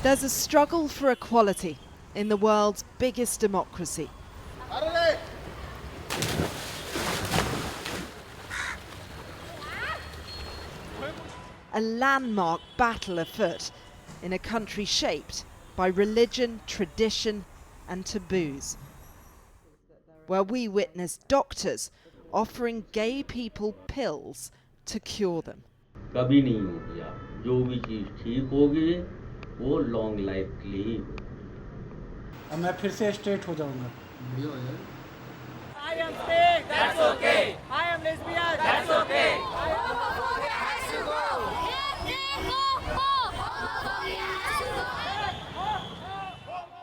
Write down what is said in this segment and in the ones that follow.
There's a struggle for equality in the world's biggest democracy. A landmark battle afoot in a country shaped by religion, tradition and taboos, where we witness doctors offering gay people pills to cure them. कभी नहीं हो गया जो भी चीज़ ठीक होगी वो long life के लिए ही होगी मैं फिर से स्ट्रेट हो जाऊंगा I am straight, that's okay. I am lesbian, that's okay.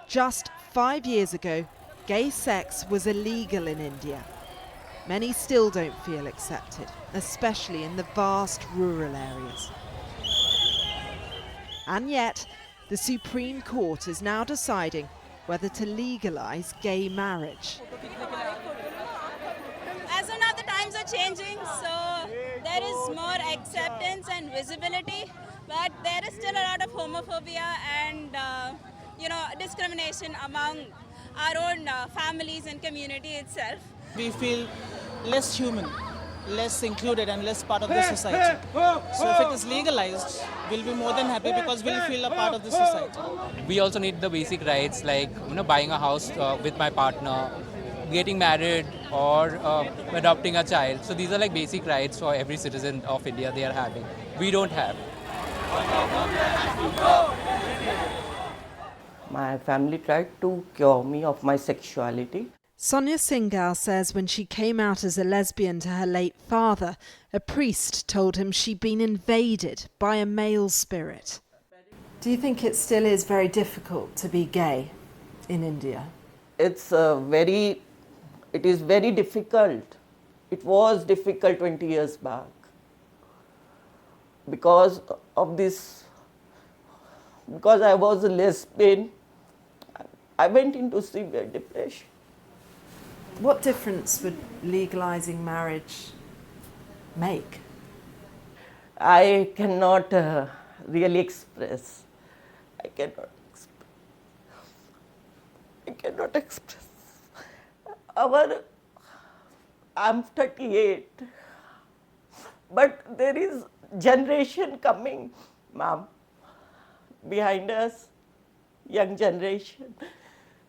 Just 5 years ago, gay sex was illegal in India. Many still don't feel accepted, especially in the vast rural areas. And yet, the Supreme Court is now deciding whether to legalise gay marriage. As of now, the times are changing, so there is more acceptance and visibility, but there is still a lot of homophobia and discrimination among our own families and community itself. We feel less human, less included and less part of the society. So if it is legalized, we'll be more than happy because we'll feel a part of the society. We also need the basic rights like buying a house with my partner, getting married or adopting a child. So these are like basic rights for every citizen of India they are having. We don't have. My family tried to cure me of my sexuality. Sonia Singhal says when she came out as a lesbian to her late father, a priest told him she'd been invaded by a male spirit. Do you think it still is very difficult to be gay in India? It is very difficult. It was difficult 20 years back. Because of this, because I was a lesbian, I went into severe depression. What difference would legalising marriage make? I cannot really express. I cannot express. I'm 38, but there is generation coming, ma'am, behind us, young generation.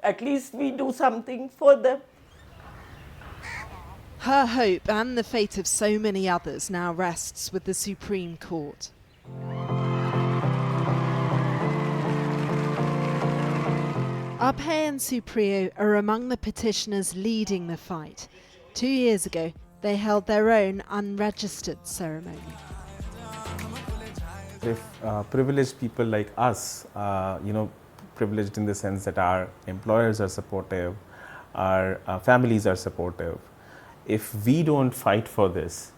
At least we do something for them. Her hope and the fate of so many others now rests with the Supreme Court. Abhay and Supriyo are among the petitioners leading the fight. 2 years ago, they held their own unregistered ceremony. If privileged people like us, privileged in the sense that our employers are supportive, our families are supportive, if we don't fight for this,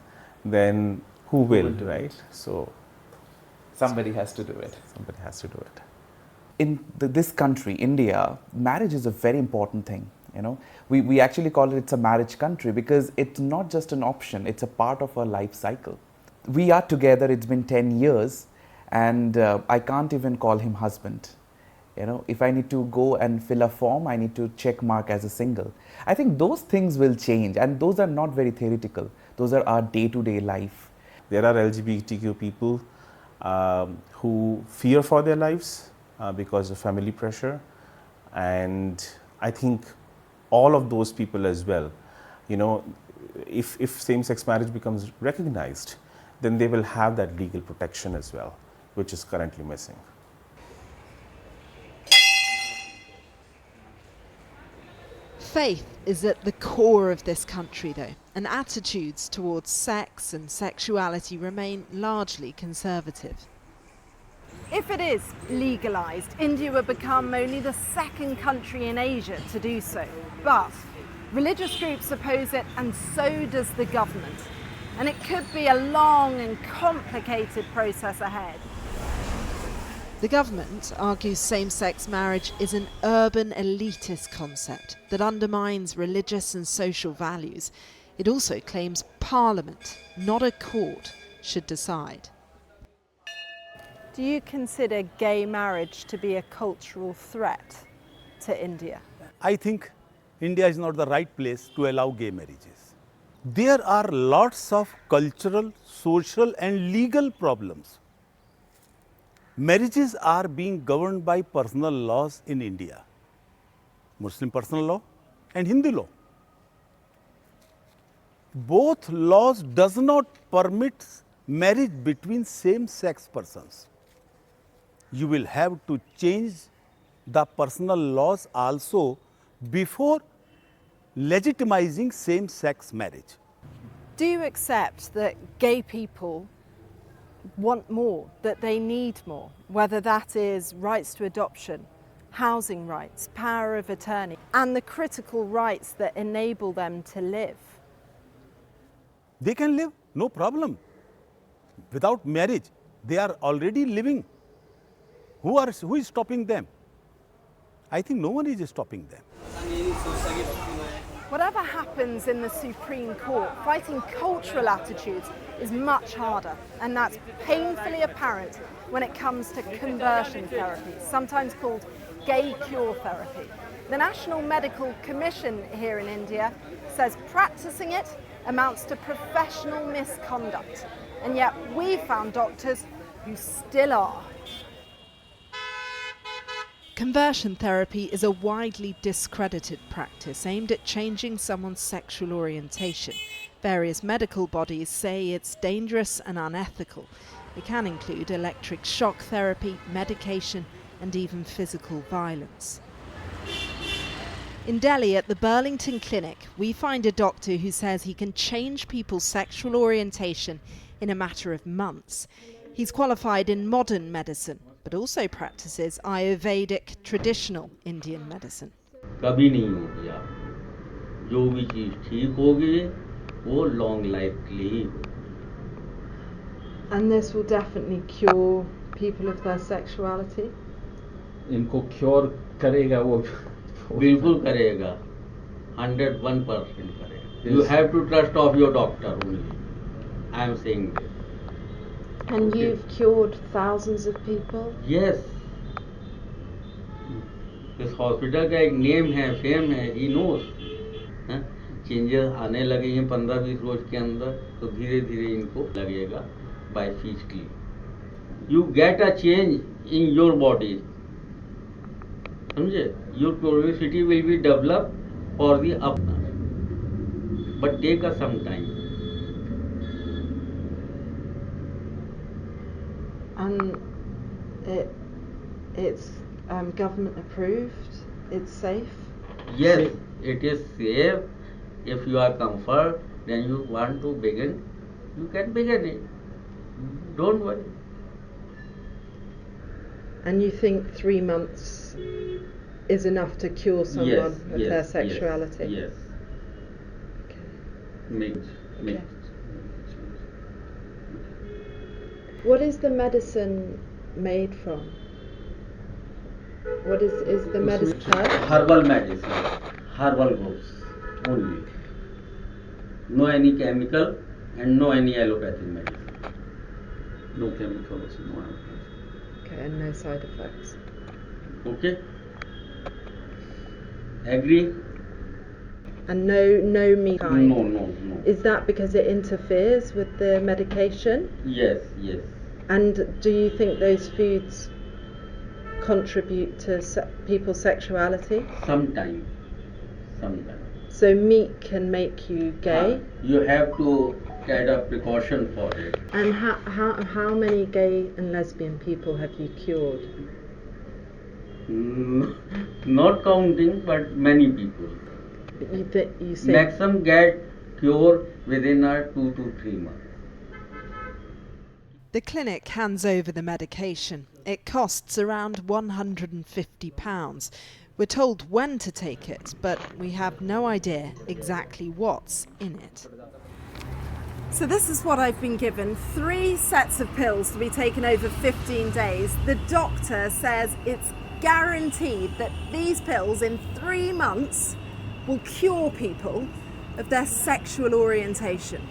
then who will, right? So somebody has to do it. Somebody has to do it. In this country, India, marriage is a very important thing. We actually call it's a marriage country because it's not just an option, it's a part of our life cycle. We are together, it's been 10 years and I can't even call him husband. If I need to go and fill a form, I need to check mark as a single. I think those things will change and those are not very theoretical. Those are our day-to-day life. There are LGBTQ people who fear for their lives because of family pressure, and I think all of those people as well, if same-sex marriage becomes recognized, then they will have that legal protection as well, which is currently missing. Faith is at the core of this country though, and attitudes towards sex and sexuality remain largely conservative. If it is legalised, India will become only the second country in Asia to do so. But religious groups oppose it and so does the government. And it could be a long and complicated process ahead. The government argues same-sex marriage is an urban elitist concept that undermines religious and social values. It also claims Parliament, not a court, should decide. Do you consider gay marriage to be a cultural threat to India? I think India is not the right place to allow gay marriages. There are lots of cultural, social and legal problems. Marriages are being governed by personal laws in India, Muslim personal law and Hindu law. Both laws does not permit marriage between same-sex persons. You will have to change the personal laws also before legitimizing same-sex marriage. Do you accept that gay people want more, that they need more, whether that is rights to adoption, housing rights, power of attorney, and the critical rights that enable them to live? They can live, no problem. Without marriage, they are already living. Who is stopping them? I think no one is stopping them. Whatever happens in the Supreme Court, fighting cultural attitudes is much harder, and that's painfully apparent when it comes to conversion therapy, sometimes called gay cure therapy. The National Medical Commission here in India says practicing it amounts to professional misconduct, and yet we found doctors who still are. Conversion therapy is a widely discredited practice aimed at changing someone's sexual orientation. Various medical bodies say it's dangerous and unethical. It can include electric shock therapy, medication, and even physical violence. In Delhi, at the Burlington Clinic, we find a doctor who says he can change people's sexual orientation in a matter of months. He's qualified in modern medicine, but also practices Ayurvedic traditional Indian medicine. कभी नहीं हो गया जो भी चीज ठीक होगी वो long life के लिए हो. And this will definitely cure people of their sexuality? इनको क्योर करेगा वो बिल्कुल करेगा 101% करेगा. You have to trust of your doctor only. I am saying this. And you've cured thousands of people? Yes. इस हॉस्पिटल का एक नेम है, फेम है, he knows. चेंजेस आने लगे हैं 15-20 रोज के अंदर, तो धीरे धीरे इनको लगेगा by physically. You get a change in your body. समझे? Your curiosity will be developed for the upness, but take us some time. And it's government approved? It's safe? Yes, it is safe. If you are comfort, then you want to begin, you can begin it. Don't worry. And you think 3 months is enough to cure someone of their sexuality? Yes. Okay. Makes. What is the medicine made from? What is the medicine? Herbal medicine, herbal groups only. No any chemical and no any allopathic medicine. no chemicals, no alcohol. Okay, and no side effects. Okay? Agree? And no me time? No. Is that because it interferes with the medication? Yes. And do you think those foods contribute to people's sexuality? Sometimes. So meat can make you gay? You have to get a precaution for it. And how many gay and lesbian people have you cured? Not counting, but many people. You say Maximum get cure within 2 to 3 months. the clinic hands over the medication. It costs around £150. We're told when to take it, but we have no idea exactly what's in it. So this is what I've been given, 3 sets of pills to be taken over 15 days. The doctor says it's guaranteed that these pills in 3 months will cure people of their sexual orientation.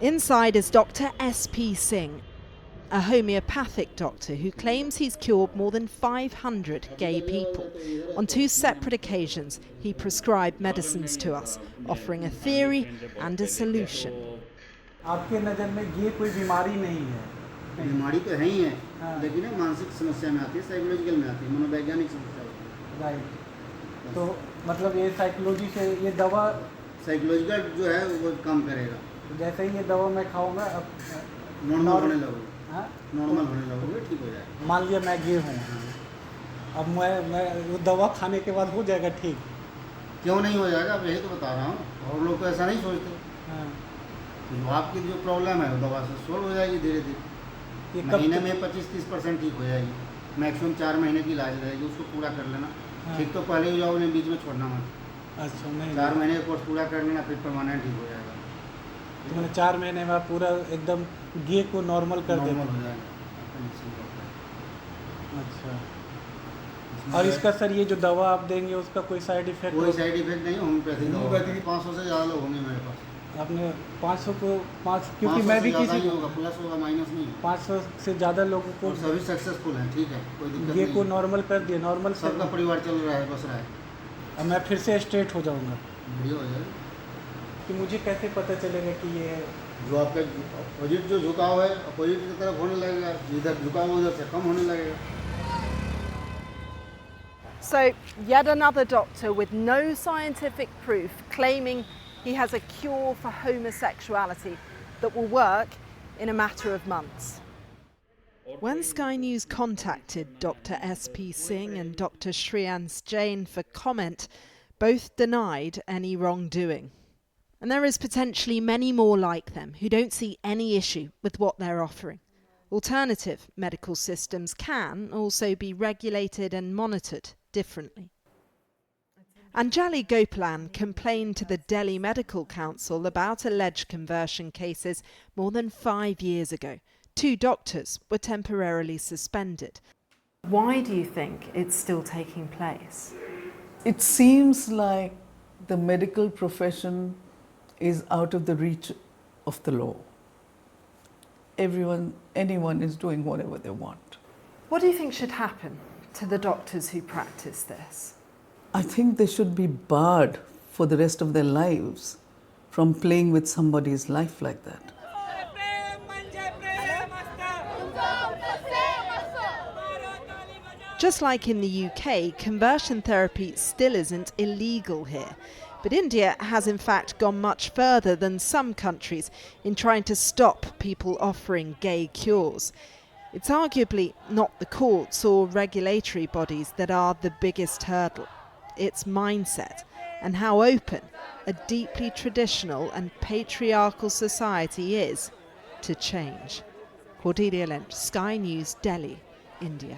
Inside is Dr. S.P. Singh. a homeopathic doctor who claims he's cured more than 500 gay people. On 2 separate occasions, he prescribed medicines to us, offering a theory and a solution. आपके नज़र में ये कोई बीमारी नहीं है? बीमारी तो है ही है, लेकिन मानसिक समस्या में आती है, साइकोलॉजिकल में आती है, मनोवैज्ञानिक समस्या होती है। राइट। तो मतलब ये साइकोलॉजी से ये दवा साइकोलॉजिकल जो है वो काम करेगा। तो जैसे ही ये दवा मैं खाऊंगा अब नॉर्मल होने लगोगे। हाँ, नॉर्मल होने लगोगे, ठीक हो जाएगा। मान लिया मैं गे हूँ, अब मैं वो दवा खाने के बाद हो जाएगा ठीक? क्यों नहीं हो जाएगा, अब यही तो बता रहा हूँ। और लोग तो ऐसा नहीं सोचते। हाँ। तो आपकी जो प्रॉब्लम है वो दवा से सोल्व हो जाएगी धीरे धीरे। महीने में 25-30% ठीक हो जाएगी, मैक्सिमम 4 महीने की इलाज रहेगी, उसको पूरा कर लेना। हाँ। ठीक तो पहले ही जाओ, बीच में छोड़ना मत। अच्छा, नहीं 4 महीने का कोर्स पूरा कर लेना, फिर परमानेंट ठीक हो जाएगा। तो मैंने 4 महीने में पूरा एकदम गे को नॉर्मल कर देना। नॉर्मल हो जाएगा। अच्छा। और इसका सर ये जो दवा आप देंगे उसका कोई साइड इफेक्ट? कोई साइड इफेक्ट नहीं, होम्योपैथी दवा। 500 से ज़्यादा लोग होंगे मेरे पास। आपने 500 को 5, क्योंकि मैं भी किसी को होगा, प्लस होगा माइनस नहीं। 500 से ज़्यादा लोगों को सभी सक्सेसफुल हैं, ठीक है, कोई दिक्कत ये नहीं। को नॉर्मल कर दिया, नॉर्मल सबका परिवार चल रहा है, बस रहा है। अब मैं फिर से स्ट्रेट हो जाऊंगा, बढ़िया हो जाएगा। कि मुझे कैसे पता चलेगा कि ये जो आपका अपोजिट जो झुकाव है अपोजिट की तरफ होने लगेगा, इधर झुकाव उधर से कम होने लगेगा। So, yet another doctor with no scientific proof claiming he has a cure for homosexuality that will work in a matter of months. When Sky News contacted Dr. S.P. Singh and Dr. Shreyans Jain for comment, both denied any wrongdoing. And there is potentially many more like them who don't see any issue with what they're offering. Alternative medical systems can also be regulated and monitored differently. Anjali Gopalan complained to the Delhi Medical Council about alleged conversion cases more than 5 years ago. 2 doctors were temporarily suspended. Why do you think it's still taking place? It seems like the medical profession is out of the reach of the law. Anyone is doing whatever they want. What do you think should happen to the doctors who practice this? I think they should be barred for the rest of their lives from playing with somebody's life like that. Just like in the UK, conversion therapy still isn't illegal here. But India has in fact gone much further than some countries in trying to stop people offering gay cures. It's arguably not the courts or regulatory bodies that are the biggest hurdle. It's mindset and how open a deeply traditional and patriarchal society is to change. Cordelia Lynch, Sky News, Delhi, India.